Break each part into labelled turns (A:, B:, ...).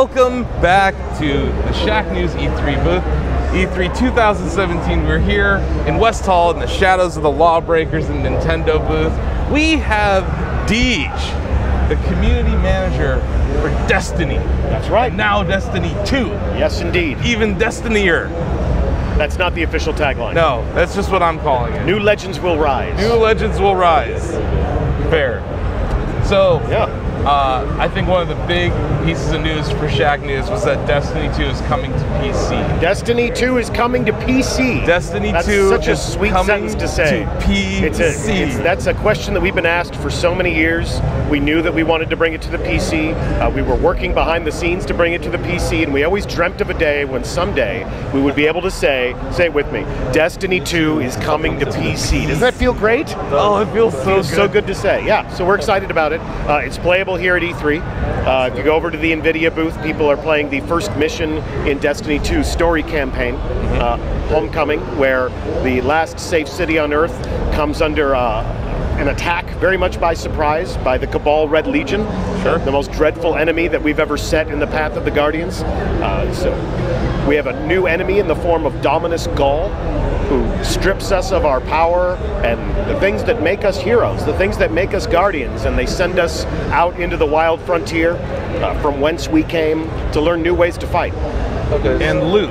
A: Welcome back to the Shacknews E3 booth. E3 2017, we're here in West Hall in the shadows of the Lawbreakers and Nintendo booth. We have Deej, the community manager for Destiny.
B: That's right.
A: And now Destiny 2.
B: Yes, indeed.
A: Even Destiny-er.
B: That's not the official tagline.
A: No, that's just what I'm calling it.
B: New legends will rise.
A: New legends will rise. Fair. So,
B: yeah.
A: I think one of the big pieces of news for Shacknews was that Destiny 2 is coming to PC.
B: Destiny 2 is coming to PC.
A: Destiny
B: That's
A: 2
B: such a
A: is
B: sweet
A: coming
B: sentence to say.
A: To PC.
B: That's a question that we've been asked for so many years. We knew that we wanted to bring it to the PC. We were working behind the scenes to bring it to the PC, and we always dreamt of a day when someday we would be able to say it with me, Destiny 2 is coming to PC. Doesn't that feel great?
A: Oh, it feels
B: so good to say. Yeah, so we're excited about it. It's playable here at E3. If you go over to the NVIDIA booth, people are playing the first mission in Destiny 2 story campaign, Homecoming, where the last safe city on Earth comes under an attack very much by surprise by the Cabal Red Legion, the most dreadful enemy that we've ever set in the path of the Guardians. So we have a new enemy in the form of Dominus Gaul, who strips us of our power and the things that make us heroes, the things that make us guardians, and they send us out into the wild frontier from whence we came to learn new ways to fight.
A: Okay. And loot.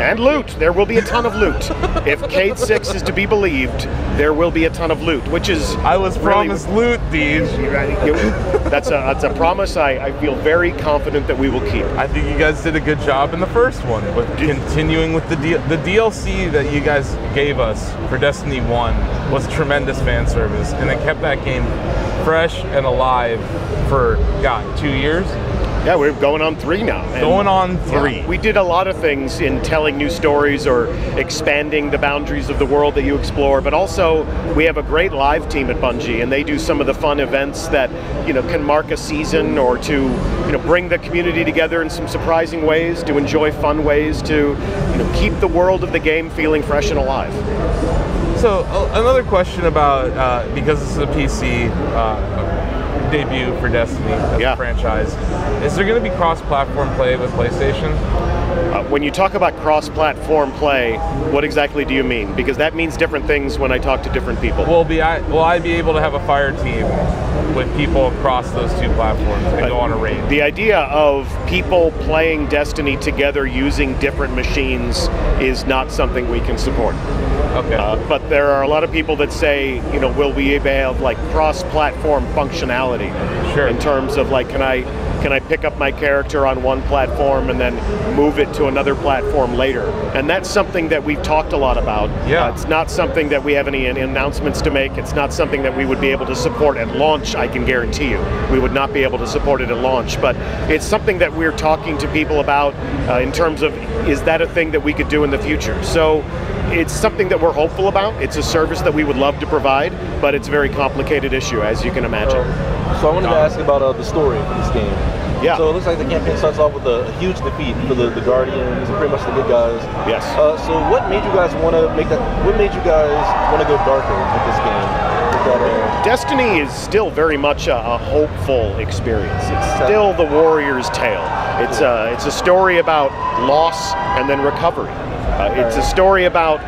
B: And loot. There will be a ton of loot. If Cade 6 is to be believed, there will be a ton of loot, which is
A: I was promised loot, Deej.
B: That's a promise I feel very confident that we will keep.
A: I think you guys did a good job in the first one with continuing with the DLC that you guys gave us for Destiny 1 was tremendous fan service, and it kept that game fresh and alive for, God, 2 years?
B: Yeah, we're going on 3 now.
A: Going on 3.
B: Yeah, we did a lot of things in telling new stories or expanding the boundaries of the world that you explore, but also we have a great live team at Bungie, and they do some of the fun events that can mark a season or to bring the community together in some surprising ways, to enjoy fun ways, to keep the world of the game feeling fresh and alive.
A: So another question about because this is a PC debut for Destiny as a franchise. Is there going to be cross-platform play with PlayStation?
B: When you talk about cross-platform play, what exactly do you mean? Because that means different things when I talk to different people.
A: Will I be able to have a fire team with people across those 2 platforms and go on a raid?
B: The idea of people playing Destiny together using different machines is not something we can support.
A: Okay.
B: But there are a lot of people that say, will we have like cross-platform functionality?
A: Sure.
B: In terms of like, can I pick up my character on one platform and then move it to another platform later? And that's something that we've talked a lot about.
A: Yeah.
B: It's not something that we have any announcements to make. It's not something that we would be able to support at launch, I can guarantee you. We would not be able to support it at launch. But it's something that we're talking to people about in terms of, is that a thing that we could do in the future? So it's something that we're hopeful about. It's a service that we would love to provide, but it's a very complicated issue, as you can imagine.
C: So I wanted to ask about the story for this game.
B: Yeah.
C: So it looks like the campaign starts off with a huge defeat for the Guardians and pretty much the good guys.
B: Yes.
C: So what made you guys want to make that? What made you guys want to go darker with this game?
B: Destiny is still very much a hopeful experience. It's still the warrior's tale. It's a story about loss and then recovery. It's a story about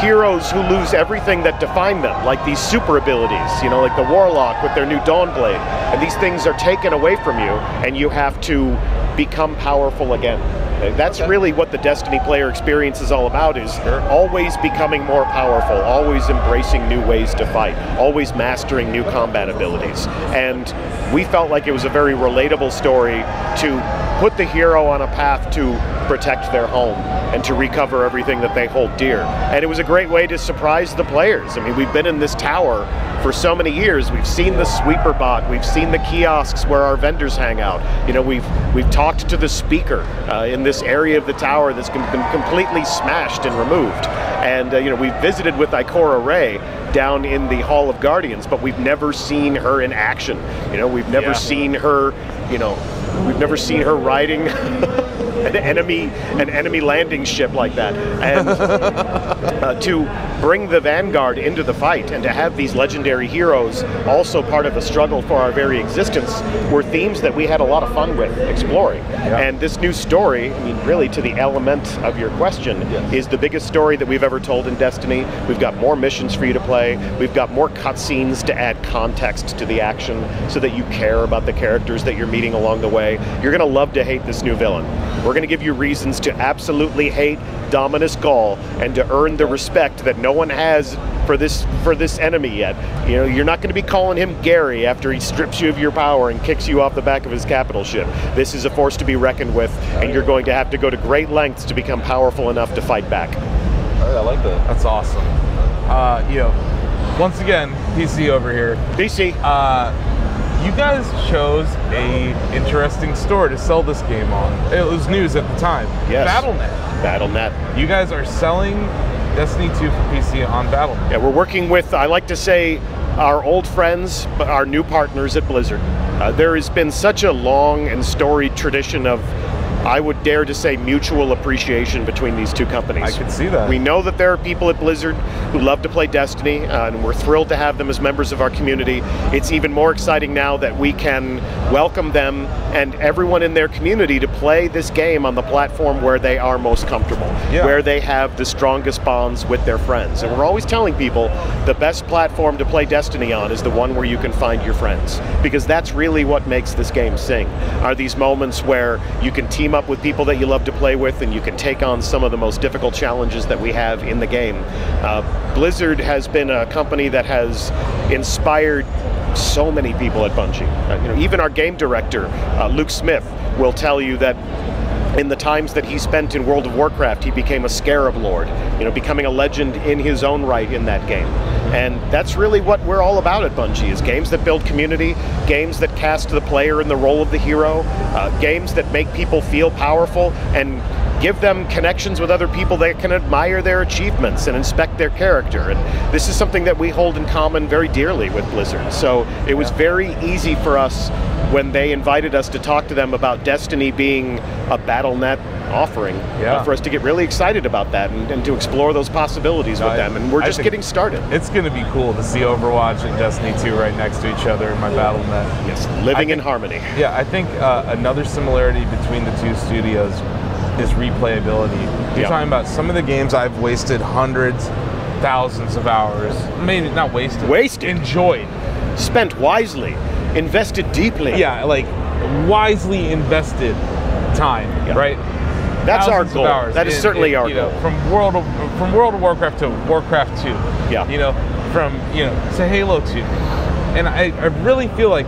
B: heroes who lose everything that define them, like these super abilities, like the Warlock with their new Dawnblade. And these things are taken away from you, and you have to become powerful again. That's really what the Destiny player experience is all about, is always becoming more powerful, always embracing new ways to fight, always mastering new combat abilities. And we felt like it was a very relatable story to put the hero on a path to protect their home and to recover everything that they hold dear. And it was a great way to surprise the players. I mean, we've been in this tower for so many years. We've seen the sweeper bot, we've seen the kiosks where our vendors hang out. We've talked to the speaker in this area of the tower that's been completely smashed and removed. And we've visited with Ikora Rey down in the Hall of Guardians, but we've never seen her in action. We've never seen her, we've never seen her riding an enemy landing ship like that, and to bring the Vanguard into the fight and to have these legendary heroes also part of the struggle for our very existence were themes that we had a lot of fun with exploring.
A: Yeah.
B: And this new story, I mean, really to the element of your question, is the biggest story that we've ever told in Destiny. We've got more missions for you to play. We've got more cutscenes to add context to the action so that you care about the characters that you're meeting along the way. You're going to love to hate this new villain. We're going to give you reasons to absolutely hate Dominus Gall and to earn the respect that no one has for this enemy yet. You know, you're not going to be calling him Gary after he strips you of your power and kicks you off the back of his capital ship. This is a force to be reckoned with, and you're going to have to go to great lengths to become powerful enough to fight back.
C: All right, I like that.
A: That's awesome. You know, once again, PC over here.
B: PC.
A: You guys chose a interesting store to sell this game on. It was news at the time.
B: Yes.
A: Battle.net. You guys are selling Destiny 2 for PC on Battle.net.
B: Yeah, we're working with, I like to say, our old friends, but our new partners at Blizzard. There has been such a long and storied tradition of, I would dare to say, mutual appreciation between these two companies.
A: I can see that.
B: We know that there are people at Blizzard who love to play Destiny, and we're thrilled to have them as members of our community. It's even more exciting now that we can welcome them and everyone in their community to play this game on the platform where they are most comfortable, where they have the strongest bonds with their friends. And we're always telling people the best platform to play Destiny on is the one where you can find your friends, because that's really what makes this game sing, are these moments where you can team up with people that you love to play with and you can take on some of the most difficult challenges that we have in the game. Blizzard has been a company that has inspired so many people at Bungie. You know, even our game director, Luke Smith, will tell you that in the times that he spent in World of Warcraft, he became a Scarab Lord, you know, becoming a legend in his own right in that game. And that's really what we're all about at Bungie, is games that build community, games that cast the player in the role of the hero, games that make people feel powerful and give them connections with other people that can admire their achievements and inspect their character. And this is something that we hold in common very dearly with Blizzard. So it was very easy for us when they invited us to talk to them about Destiny being a Battle.net offering, for us to get really excited about that and to explore those possibilities with them. And we're just getting started.
A: It's going to be cool to see Overwatch and Destiny 2 right next to each other in my Battle.net.
B: Yes, living in harmony.
A: Yeah, I think another similarity between the two studios is replayability. You're talking about some of the games I've wasted hundreds, thousands of hours, maybe not wasted, enjoyed.
B: Spent wisely, invested deeply.
A: Yeah, like wisely invested time, right?
B: That's
A: thousands
B: our goal. That is certainly our goal.
A: From World of Warcraft to Warcraft 2.
B: Yeah.
A: You know, from to Halo 2. And I really feel like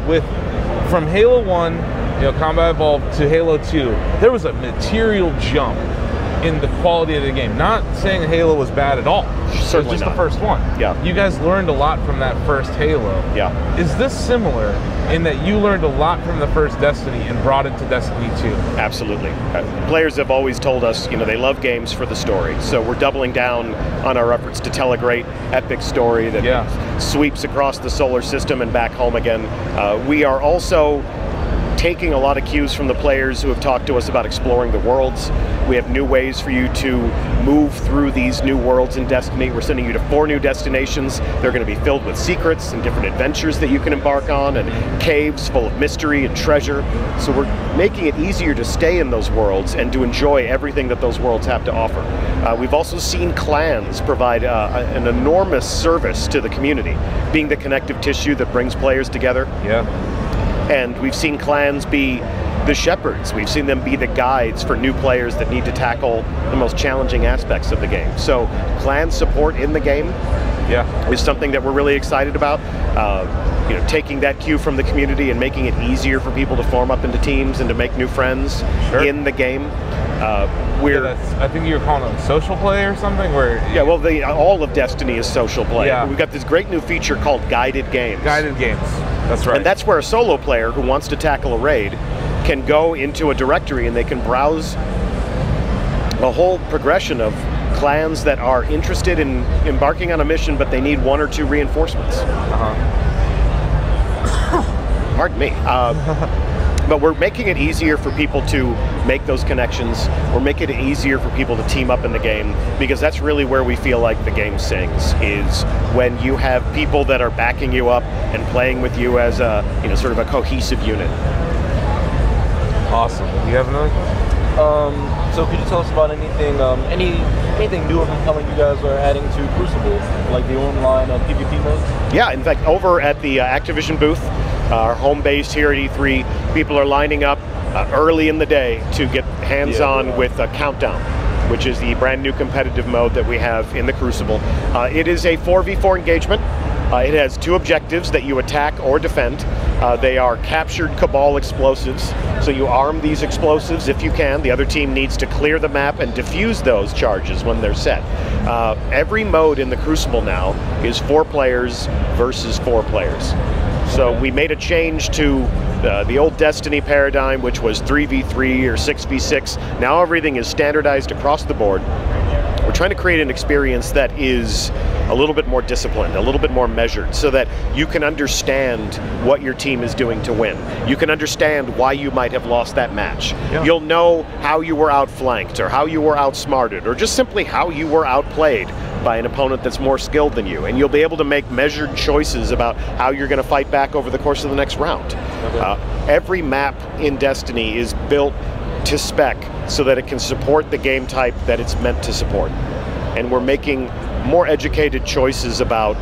A: from Halo 1, Combat Evolved to Halo 2, there was a material jump in the quality of the game. Not saying Halo was bad at all.
B: Certainly
A: just
B: not.
A: the first one.
B: Yeah.
A: You guys learned a lot from that first Halo.
B: Yeah.
A: Is this similar in that you learned a lot from the first Destiny and brought it to Destiny 2?
B: Absolutely. Players have always told us, they love games for the story. So we're doubling down on our efforts to tell a great epic story that sweeps across the solar system and back home again. We are also taking a lot of cues from the players who have talked to us about exploring the worlds. We have new ways for you to move through these new worlds in Destiny. We're sending you to 4 new destinations. They're going to be filled with secrets and different adventures that you can embark on, and caves full of mystery and treasure. So we're making it easier to stay in those worlds and to enjoy everything that those worlds have to offer. We've also seen clans provide an enormous service to the community, being the connective tissue that brings players together.
A: Yeah.
B: And we've seen clans be the shepherds. We've seen them be the guides for new players that need to tackle the most challenging aspects of the game. So clan support in the game is something that we're really excited about. Taking that cue from the community and making it easier for people to form up into teams and to make new friends in the game.
A: I think you were calling it social play or something.
B: All of Destiny is social play.
A: Yeah.
B: We've got this great new feature called Guided Games.
A: Guided Games. That's right.
B: And that's where a solo player who wants to tackle a raid can go into a directory and they can browse a whole progression of clans that are interested in embarking on a mission, but they need 1 or 2 reinforcements. Pardon me. But we're making it easier for people to make those connections. We're making it easier for people to team up in the game, because that's really where we feel like the game sings, is when you have people that are backing you up and playing with you as a, sort of a cohesive unit.
A: Awesome. Do you have another question?
C: So could you tell us about anything anything new or compelling you guys are adding to Crucible, like the online PvP mode?
B: Yeah, in fact, over at the Activision booth, our home base here at E3, people are lining up early in the day to get hands-on with Countdown, which is the brand new competitive mode that we have in the Crucible. It is a 4v4 engagement. It has 2 objectives that you attack or defend. They are captured Cabal explosives, so you arm these explosives if you can. The other team needs to clear the map and defuse those charges when they're set. Every mode in the Crucible now is 4 players versus 4 players. So we made a change to the old Destiny paradigm, which was 3v3 or 6v6. Now everything is standardized across the board. We're trying to create an experience that is a little bit more disciplined, a little bit more measured, so that you can understand what your team is doing to win. You can understand why you might have lost that match. Yeah. You'll know how you were outflanked, or how you were outsmarted, or just simply how you were outplayed by an opponent that's more skilled than you. And you'll be able to make measured choices about how you're going to fight back over the course of the next round. Okay. Every map in Destiny is built to spec so that it can support the game type that it's meant to support. And we're making more educated choices about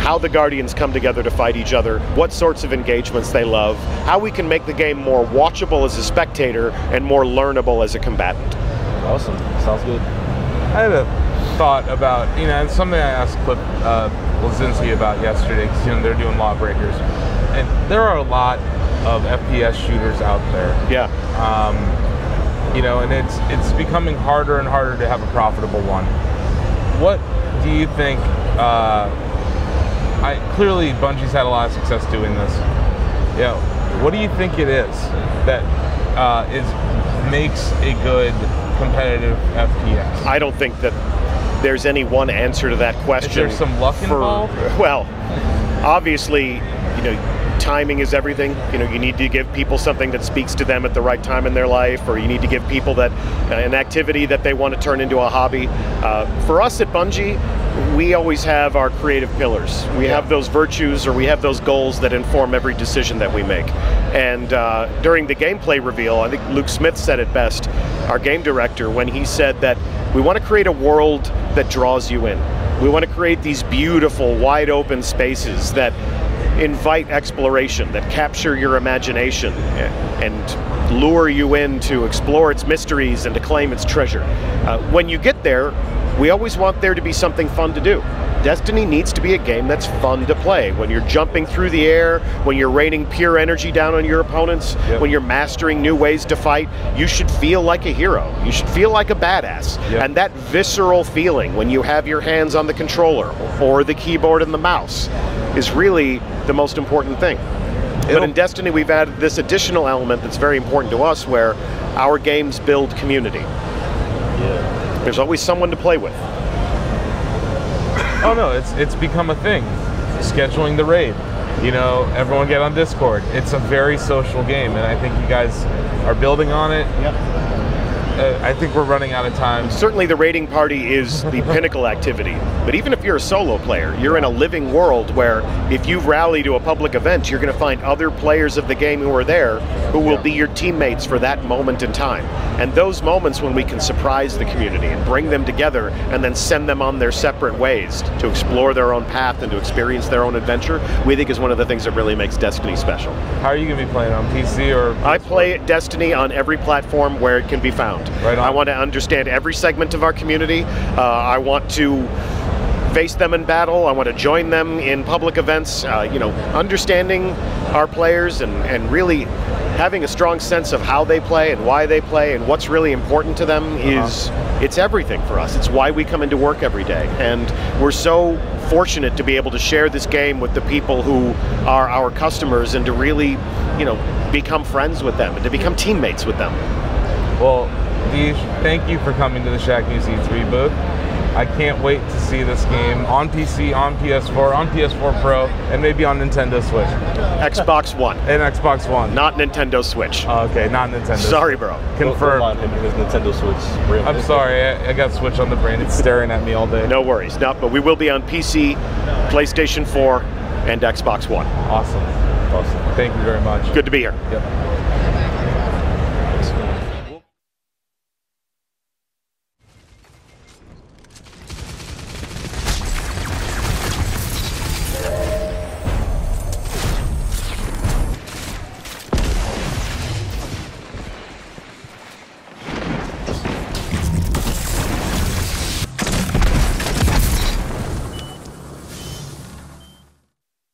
B: how the Guardians come together to fight each other, what sorts of engagements they love, how we can make the game more watchable as a spectator and more learnable as a combatant.
C: Awesome. Sounds good.
A: I had a thought about, it's something I asked Cliff Blazinski about yesterday, because they're doing Lawbreakers, and there are a lot of FPS shooters out there.
B: Yeah.
A: And it's becoming harder and harder to have a profitable one. What do you think? Clearly Bungie's had a lot of success doing this. What do you think it is that makes a good competitive FPS?
B: I don't think that there's any one answer to that question.
A: Is there some luck involved?
B: Well, obviously, timing is everything. You need to give people something that speaks to them at the right time in their life, or you need to give people that an activity that they want to turn into a hobby. For us at Bungie, we always have our creative pillars. We have those virtues, or we have those goals that inform every decision that we make. And during the gameplay reveal, I think Luke Smith said it best, our game director, when he said that we want to create a world that draws you in. We want to create these beautiful, wide open spaces that invite exploration, that capture your imagination and lure you in to explore its mysteries and to claim its treasure. When you get there, we always want there to be something fun to do. Destiny needs to be a game that's fun to play. When you're jumping through the air, when you're raining pure energy down on your opponents, when you're mastering new ways to fight, you should feel like a hero. You should feel like a badass. And that visceral feeling when you have your hands on the controller or the keyboard and the mouse is really the most important thing. But in Destiny, we've added this additional element that's very important to us, where our games build community. There's always someone to play with.
A: Oh no, it's become a thing. Scheduling the raid. Everyone get on Discord. It's a very social game, and I think you guys are building on it. I think we're running out of time.
B: Certainly the raiding party is the pinnacle activity, but even if you're a solo player, you're in a living world where if you rally to a public event, you're going to find other players of the game who are there who will be your teammates for that moment in time. And those moments when we can surprise the community and bring them together and then send them on their separate ways to explore their own path and to experience their own adventure, we think is one of the things that really makes Destiny special.
A: How are you going to be playing, on PC or PS4?
B: I play Destiny on every platform where it can be found.
A: Right on.
B: I want to understand every segment of our community. I want to face them in battle. I want to join them in public events. Understanding our players and really having a strong sense of how they play and why they play and what's really important to them it's everything for us. It's why we come into work every day. And we're so fortunate to be able to share this game with the people who are our customers and to really, become friends with them and to become teammates with them.
A: Well, Deej, thank you for coming to the Shacknews E3 booth. I can't wait to see this game on PC, on PS4, on PS4 Pro, and maybe on Nintendo Switch.
B: Xbox One.
A: And Xbox One.
B: Not Nintendo Switch.
A: Okay, not Nintendo.
B: Sorry, bro.
A: Confirmed.
C: Don't mind him and his Nintendo Switch.
A: I'm sorry, I got Switch on the brain. It's staring at me all day.
B: No worries. No, but we will be on PC, PlayStation 4, and Xbox One.
A: Awesome. Awesome. Thank you very much.
B: Good to be here.
A: Yep.